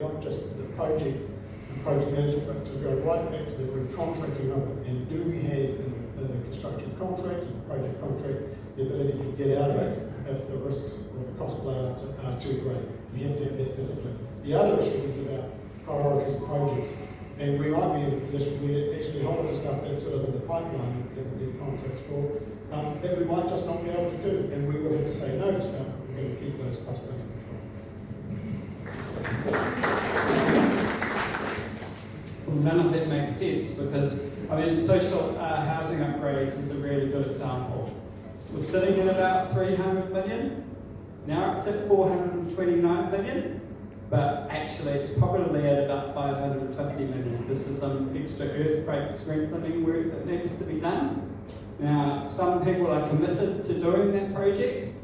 not just the project and project management, but to go right back to the very contracting of it. And do we have in the construction contract and the project contract the ability to get out of it if the risks or the cost blowouts are too great? We have to have that discipline. The other issue is about priorities of projects. And we might be in a position where actually a whole lot of stuff that's sort of in the pipeline that we haven't got contracts for, that we might just not be able to do. And we will have to say no to stuff if we're going to keep those costs under control. Well, none of that makes sense because, I mean, social housing upgrades is a really good example. We're sitting at about 300 million, now it's at 429 million, but actually it's probably at about 550 million because there's some extra earthquake strengthening work that needs to be done. Now, some people are committed to doing that project.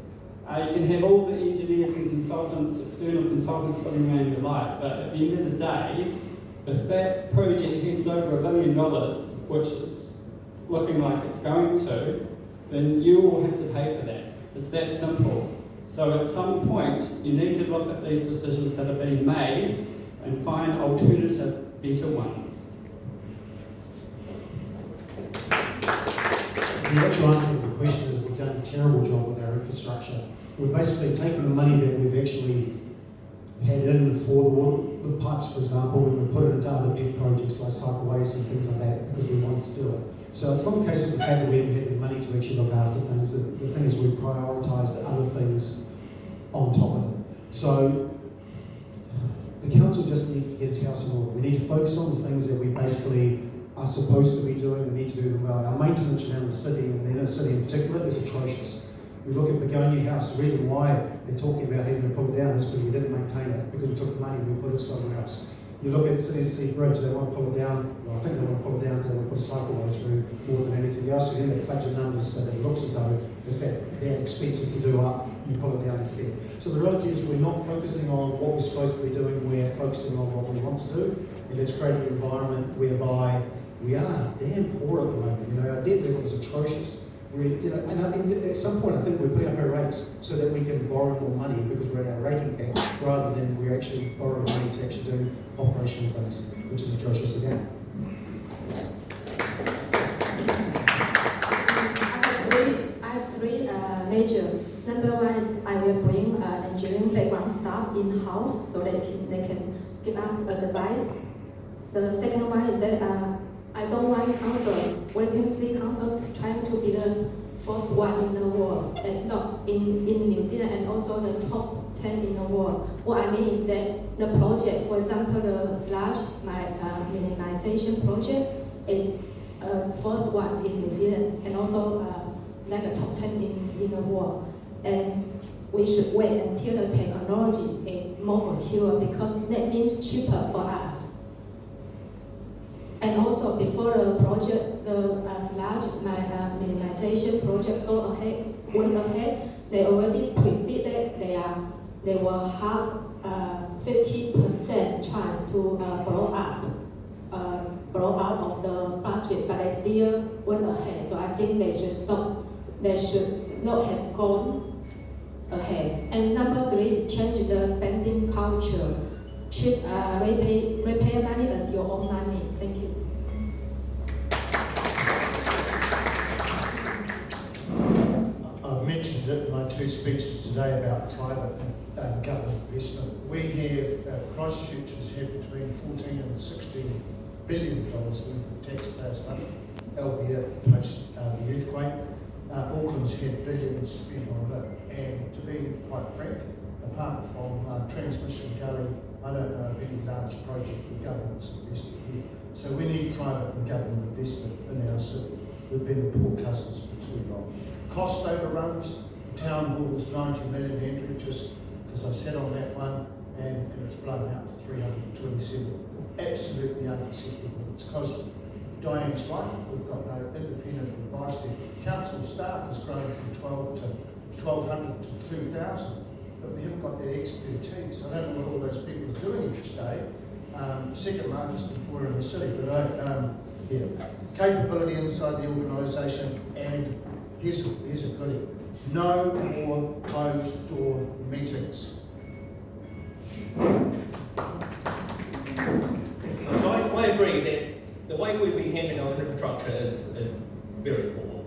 You can have all the engineers and consultants, external consultants sitting around your life, but at the end of the day, if that project heads over $1 billion, which is looking like it's going to, then you will have to pay for that. It's that simple. So at some point, you need to look at these decisions that are being made and find alternative, better ones. The actual answer to the question is we've done a terrible job with our infrastructure. We've basically taken the money that we've actually had in for the pipes, for example, and we've put it into other big projects like cycleways and things like that because we wanted to do it. So it's not a case of the fact that we haven't had the money to actually look after things. The thing is we've prioritised other things on top of it. So the council just needs to get its house in order. We need to focus on the things that we basically are supposed to be doing. We need to do them well. Our maintenance around the city, and the inner city in particular, is atrocious. We look at Begonia House. The reason why they're talking about having to pull it down is because we didn't maintain it, because we took the money and we put it somewhere else. You look at City to Sea Bridge, they want to pull it down. Well, I think they want to pull it down because they want to put a cycleway through more than anything else. So then they fudge the numbers so that it looks as though it's that expensive to do up, you pull it down instead. So the reality is we're not focusing on what we're supposed to be doing, we're focusing on what we want to do, and it's created an environment whereby we are damn poor at the moment. You know, our debt level is atrocious. And at some point I think we're putting up our rates so that we can borrow more money because we're at our rating cap, rather than we're actually borrowing money to actually do operational things, which is atrocious again. I have three major. Number one is I will bring engineering background staff in-house so that they can give us advice. The second one is that I don't want Wellington City Council trying to be the first one in the world, and not in New Zealand, and also the top 10 in the world. What I mean is that the project, for example, the sludge minimization project is first one in New Zealand, and also like the top 10 in the world. And we should wait until the technology is more mature because that means cheaper for us. And also before the project, the sludge minimization project went ahead, they already predicted that they will have 50% chance to blow out of the budget, but they still went ahead. So I think they should stop. They should not have gone ahead. And number three is change the spending culture. Treat repair money as your own money. Thank you. I've mentioned it in my two speeches today about private and government investment. We have, Christchurch has had between 14 and 16 billion dollars worth of taxpayers' money, albeit post the earthquake. Auckland's had billions spent on it, and to be quite frank, apart from Transmission Gully, I don't know of any large project the government's invested here. So we need private and government investment in our city. We've been the poor cousins for too long. Cost overruns, the town hall was 90 million, Andrew, just because I sat on that one, and it's blown out to 327. Absolutely unacceptable. It's cost Diane's right, we've got no independent advice there. Council staff has grown from 1,200 to 2,000, but we haven't got that expertise. I don't know what all those people are doing each day. Second largest employer in the city, but capability inside the organisation, and here's a goodie. No more closed door meetings. agree that the way we've been handling our infrastructure is very poor.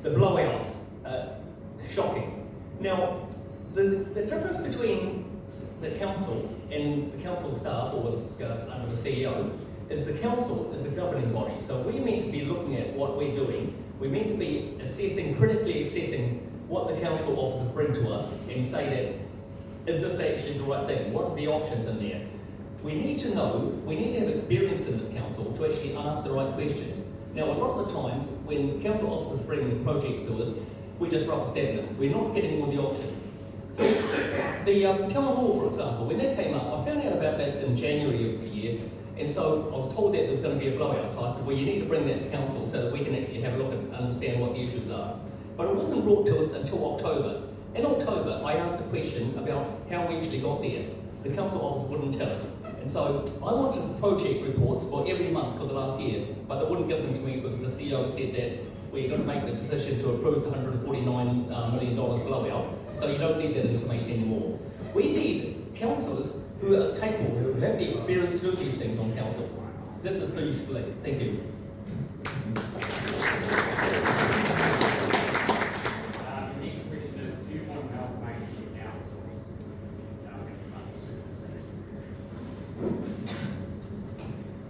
The blowout, shocking. Now, the difference between the council and the council staff, or under the CEO, is the council is the governing body. So we're meant to be looking at what we're doing. We're meant to be critically assessing what the council officers bring to us and say that, is this actually the right thing? What are the options in there? We need to know, we need to have experience in this council to actually ask the right questions. Now, a lot of the times, when council officers bring projects to us, we just rubber stamp them. We're not getting all the options. So, the town hall, for example, when that came up, I found out about that in January of the year, and so I was told that there's going to be a blowout. So I said, well, you need to bring that to council so that we can actually have a look and understand what the issues are. But it wasn't brought to us until October. In October, I asked the question about how we actually got there. The council officer wouldn't tell us. And so I wanted the project reports for every month for the last year, but they wouldn't give them to me because the CEO said that we're going to make the decision to approve the $149 million blowout, so you don't need that information anymore. We need councillors who are capable, who have the experience to do these things on council. This is who you should believe. Thank you. The next question is, do you want to amalgamate the council?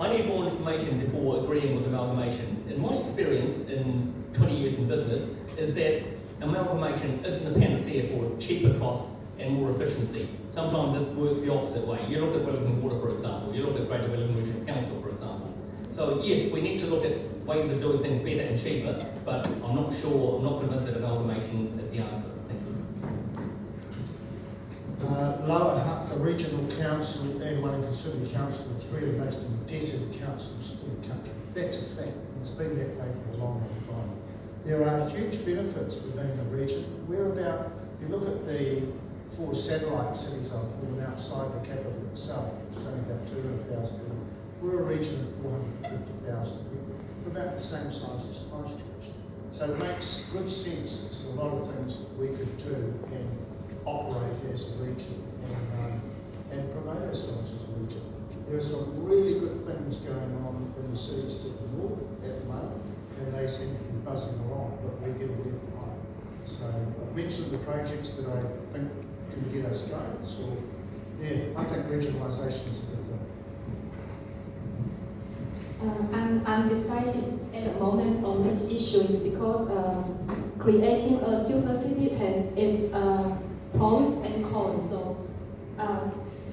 I need more information before agreeing with amalgamation. In my experience in 20 years in business is that amalgamation isn't a panacea for cheaper costs and more efficiency. Sometimes it works the opposite way. You look at Wellington Water, for example. You look at Greater Wellington Regional Council, for example. So yes, we need to look at ways of doing things better and cheaper, but I'm not convinced that amalgamation is the answer. Thank you. Lower Hutt, the Regional Council and Wellington City Council are three of the most indebted councils in the country. That's a fact. It's been that way for a long, long time. There are huge benefits for being a region. We're about, if you look at the 4 satellite cities I've pulled outside the capital itself, which is only about 200,000 people, we're a region of 450,000 people. We're about the same size as Christchurch. So it makes good sense. There's a lot of things that we could do and operate as a region and promote ourselves as a region. There are some really good things going on in the cities to the north at the moment, and they seem to be buzzing along, but we get left behind. So I mentioned the projects that I think can get us going. So yeah, I think regionalisation is a good thing. I'm undecided at the moment on this issue because creating a super city has its pros and cons. So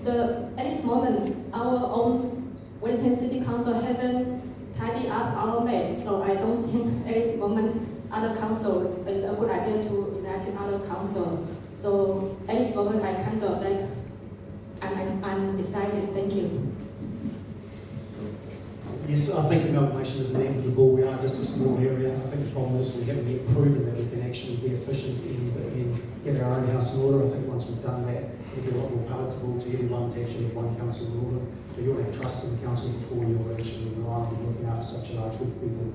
at this moment, our own Wellington City Council haven't tidied up our mess. So I don't think at this moment other council it's a good idea to unite other council. So at this moment, I kind of like I'm undecided. Thank you. Yes, I think amalgamation is inevitable. We are just a small area. I think the problem is we haven't yet proven that we can actually be efficient and get our own house in order. I think once we've done that, it'll be a lot more palatable to everyone to actually have one council in order. But you want to have trust in the council before you're actually relying on looking after such a large group of people.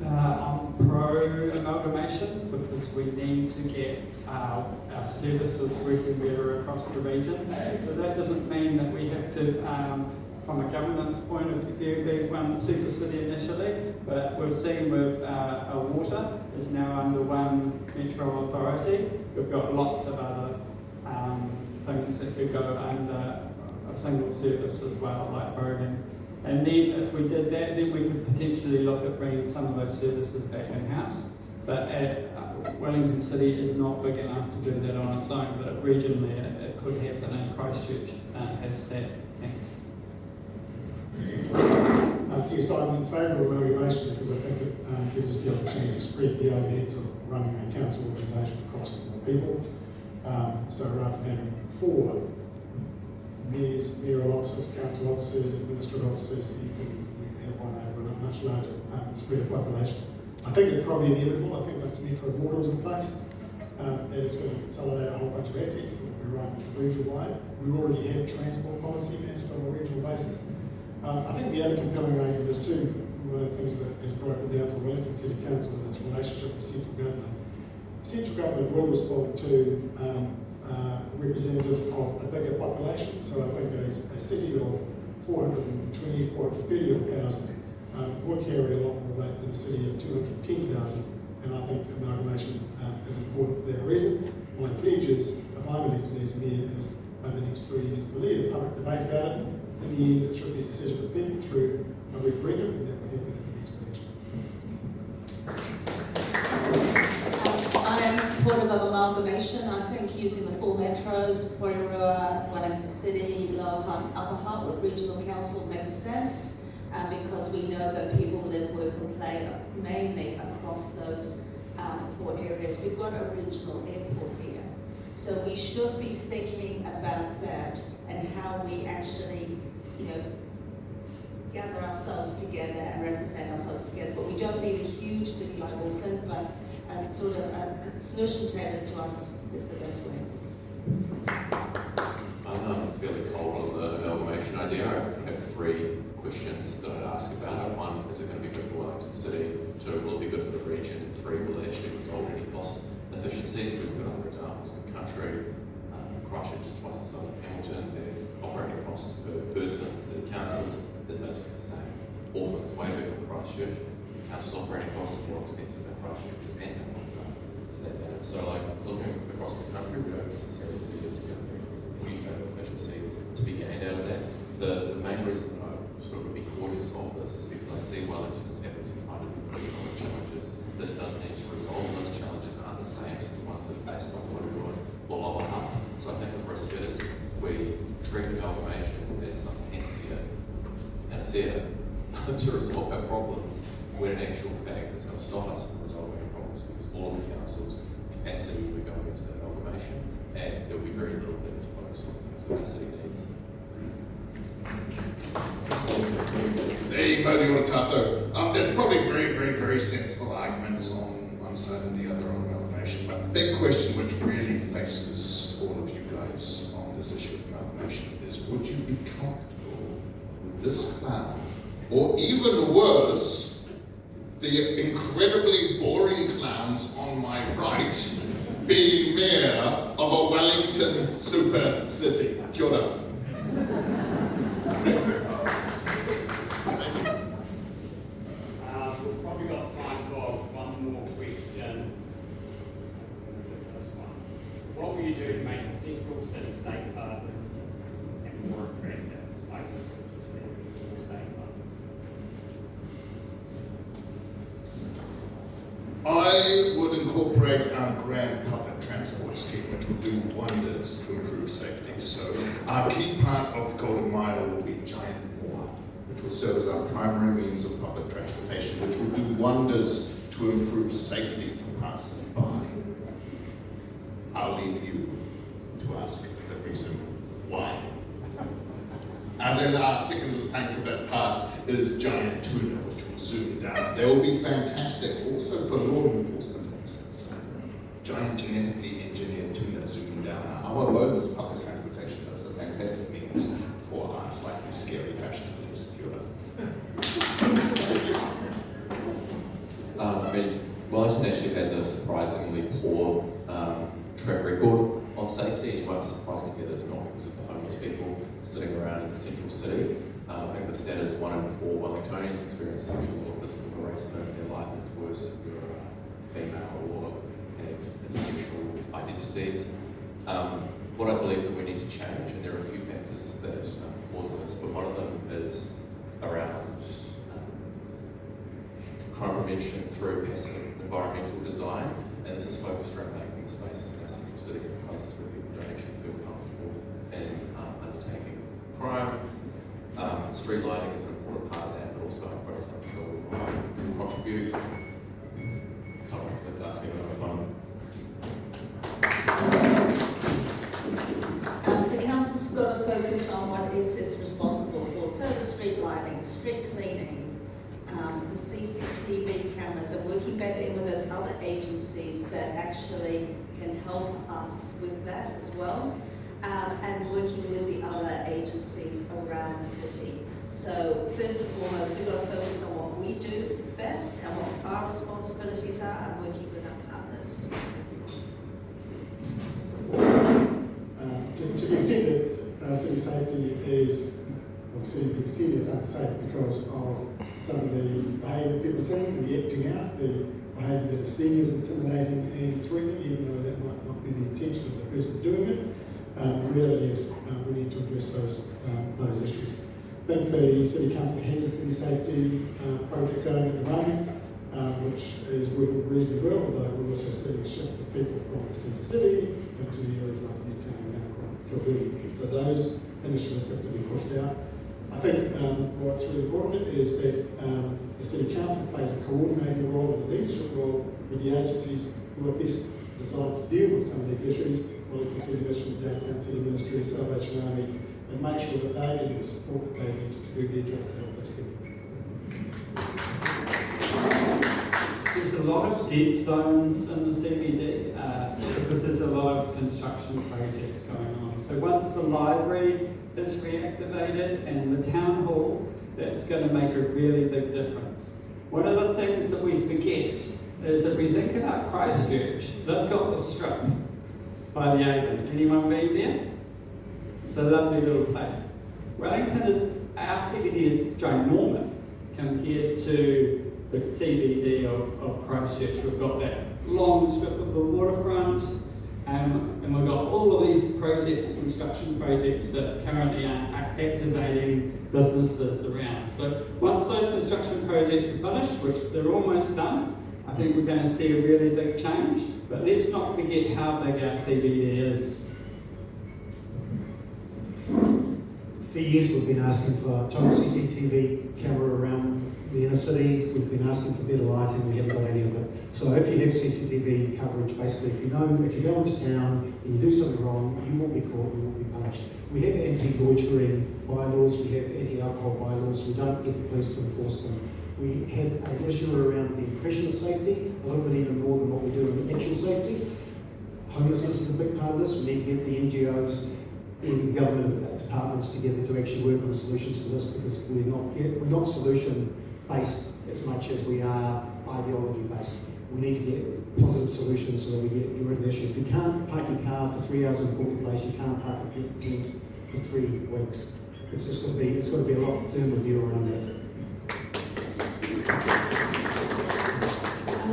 I'm pro amalgamation because we need to get our services working better across the region. So that doesn't mean that we have to, from a governance point of view, be one super city initially, but we've seen with water is now under one metro authority. We've got lots of other things that could go under a single service as well, like voting. And then if we did that, then we could potentially look at bringing some of those services back in-house. But Wellington City is not big enough to do that on its own, but regionally it could happen, and Christchurch has that. Thanks. Yes, I'm in favour of amalgamation because I think it gives us the opportunity to spread the overheads of running a council organisation across more people. So rather than having 4 mayors, mayoral officers, council officers, administrative officers, you can have one over a much larger spread of population. I think it's probably inevitable. I think once Metro Water is in place, that is going to consolidate a whole bunch of assets that will be run regional-wide. We already have transport policy managed on a regional basis. I think the other compelling argument is too, one of the things that is broken down for Wellington City Council is its relationship with central government. Central government will respond to representatives of a bigger population. So I think a city of 420, 430 odd thousand would carry a lot more weight than a city of 210,000, and I think amalgamation is important for that reason. My pledge is, if I'm elected as mayor, is over the next 3 years to lead a public debate about it. In the end, it should be a decision of people through a referendum, and that will happen at the next election. I am supportive of amalgamation. I think using the 4 metros, Porirua, Wellington City, Lower Hutt, Upper Hutt with regional council makes sense because we know that people live, work and play mainly across those 4 areas. We've got a regional airport here. So we should be thinking about that and how we actually, gather ourselves together and represent ourselves together. But we don't need a huge city like Auckland, but a solution tailored to us is the best way. I'm fairly cold on the amalgamation idea. I have 3 questions that I'd ask about it. 1, is it going to be good for Wellington City? 2, will it be good for the region? 3, will it actually result in any cost efficiencies? We've got other examples in the country. Christchurch is twice the size of Hamilton. Their operating costs per person, city councils, is basically the same. Auckland is way bigger than Christchurch. Its council's operating costs are more expensive than Christchurch's and Hamilton's are, for that matter. So, looking across the country, we don't necessarily see that there's going to be a huge amount of efficiency to be gained out of that. The main reason that I sort of would be cautious of this is because I see Wellington as having some kind of economic challenges that it does need to resolve. Those challenges aren't the same as the ones that are faced by Porirua or Lower Hutt. So I think the risk is we treat amalgamation as some panacea to resolve our problems, when in actual fact it's going to stop us from resolving our problems because all of the council's capacity will be going into the amalgamation and there will be very little that to focus on because the city needs. Hey, Mayoral Tato. There's probably very sensible arguments on one side and the other on amalgamation, but the big question which really faces all of you guys on this issue of amalgamation is, would you be comfortable with this clown, or even worse, the incredibly boring clowns on my right, being mayor of a Wellington super city? Kia ora. We've probably got time for one more question. This one. What will you do to make the central city safer and more attractive? Like safer? I would incorporate our grand public transport scheme, which will do wonders to improve safety. So our key part of the Golden Mile will be Giant Moor, which will serve as our primary means of public transportation, which will do wonders to improve safety for passers-by. I'll leave you to ask the reason why. And then our second plank of that path is Giant Tuna, which will zoom down. They will be fantastic also for law enforcement officers. Giant genetically engineered tuna zooming down our both as public transportation. Those are fantastic means for our slightly scary fascist police. Wellington actually has a surprisingly poor track record on safety, and you might be surprised to hear that it's not because of the homeless people sitting around in the central city. I think the stat is 1 in 4 Wellingtonians experience sexual or physical harassment in their life, and it's worse if you're female or have intersexual identities. What I believe that we need to change, and there are a few factors that cause this, but one of them is around crime prevention through passive environmental design, and this is focused around making spaces in our central city places where people don't actually feel comfortable in undertaking crime. Street lighting is an important part of that, but also upgrades like the building contribute. Can't wait to ask me another time. The council's got to focus on what it's responsible for. So the street lighting, street cleaning, the CCTV cameras, and working better in with those other agencies that actually can help us with that as well, and working with the other agencies around the city. So first and foremost, we've got to focus on what we do best and what our responsibilities are, and working with our partners. To the extent that city safety is or the city's been seen as unsafe because of some of the behaviour people are seeing, the acting out, the behaviour that is seen as intimidating and threatening, even though that might not be the intention of the person doing it. The reality is we need to address those issues. I think the City Council has a city safety project going at the moment, which is working reasonably well, although we're also seeing a shift of people from the centre city into areas like Newtown and Kilburn. So those initiatives have to be pushed out. I think what's really important is that the City Council plays a coordinating role and a leadership role with the agencies who are best designed to deal with some of these issues, Wellington City Mission, Downtown City Ministry, Salvation Army, and make sure that they get the support that they need to do their job to help those people. There's a lot of dead zones in the CBD because there's a lot of construction projects going on. So once the library is reactivated and the town hall, that's going to make a really big difference. One of the things that we forget is that we think about Christchurch. They've got the strip by the Avon. Anyone been there? It's a lovely little place. Wellington is, our CBD is ginormous compared to the CBD of Christchurch. We've got that long strip of the waterfront, and we've got all of these projects, construction projects that currently are activating businesses around. So once those construction projects are finished, which they're almost done, I think we're going to see a really big change. But let's not forget how big our CBD is. For years we've been asking for total CCTV camera around the inner city. We've been asking for better lighting. We haven't got any of it. So if you have CCTV coverage, basically if you go into town and you do something wrong, you will be caught, you will be punished. We have anti-loitering bylaws, we have anti-alcohol bylaws. We don't get the police to enforce them. We have an issue around the impression of safety, a little bit even more than what we do in actual safety. Homelessness is a big part of this. We need to get the NGOs in the government departments together to actually work on solutions to this, because we're not solution based as much as we are ideology based. We need to get positive solutions so that we get rid of the issue. If you can't park your car for 3 hours in a public place, you can't park a tent for 3 weeks. It's just got to be a lot firmer view around that.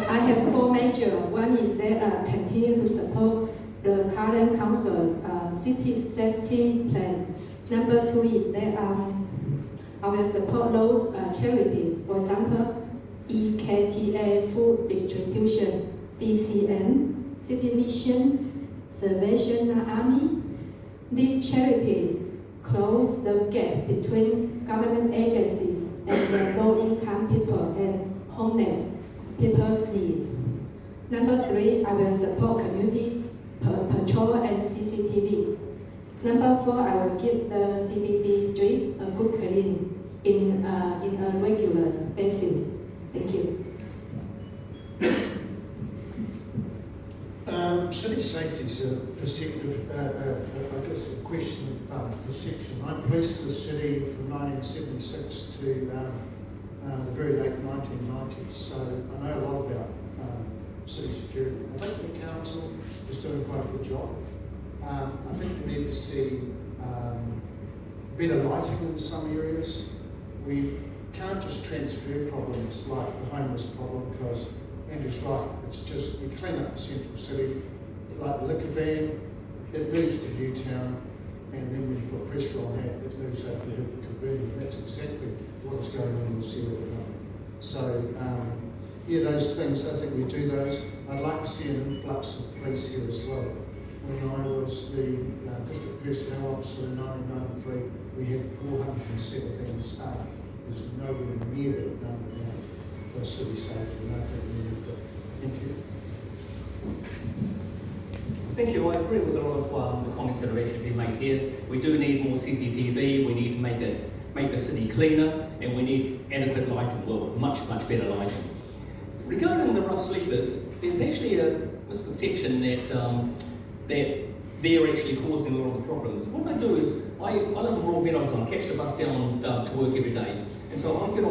I have 4 major. One is that continue to support the current council's city safety plan. Number 2 is that I will support those charities. For example, EKTA Food Distribution, DCM, City Mission, Salvation Army. These charities close the gap between government agencies and the low-income people and homeless people's need. Number 3, I will support community patrol and CCTV. Number 4, I will give the CBD street a good clean in a regular basis. Thank you. City safety is a perceptive, I guess a question of perception. I policed the city from 1976 to the very late 1990s, so I know a lot about city security. I think the council is doing quite a good job. I think we need to see better lighting in some areas. We can't just transfer problems like the homeless problem, because Andrew's right, it's just, we clean up the central city, like the liquor ban, it moves to Newtown, and then when you put pressure on that, it moves over the hill to Kilburn. That's exactly what is going on in this area at the moment. So, yeah, those things, I think we do those. I'd like to see an influx of police here as well. When I was the district personnel officer in 1993, we had 417 staff. There's nowhere near that number now for city safety, and I think we need that. Thank you. Thank you. I agree with a lot of the comments that have actually been made here. We do need more CCTV. We need to make the city cleaner, and we need adequate lighting. Well, much better lighting. Regarding the rough sleepers, there's actually a misconception that they're actually causing a lot of the problems. What I do is I live in Royal Meadows, I catch the bus down to work every day, and so I get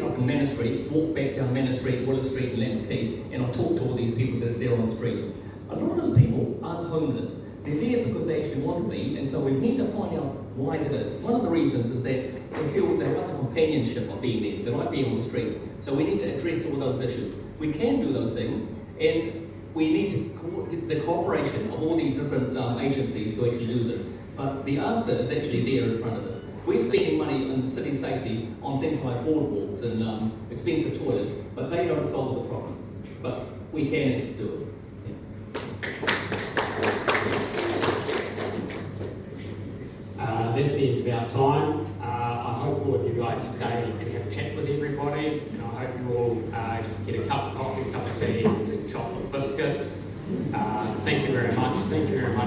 off in Manor Street, walk back down Manor Street, Willow Street, and Lambert Quay, and I talk to all these people that are there on the street. A lot of those people aren't homeless. They're there because they actually want to be, and so we need to find out why that is. One of the reasons is that they feel they want the companionship of being there. They like being on the street. So we need to address all those issues. We can do those things, and we need to the cooperation of all these different agencies to actually do this. But the answer is actually there in front of us. We're spending money on city safety on things like boardwalks and expensive toilets, but they don't solve the problem. But we can actually do it. That's the end of our time. I hope all of you guys stay and have a chat with everybody. And I hope you all get a cup of coffee, a cup of tea, and some chocolate biscuits. Thank you very much. Thank you very much.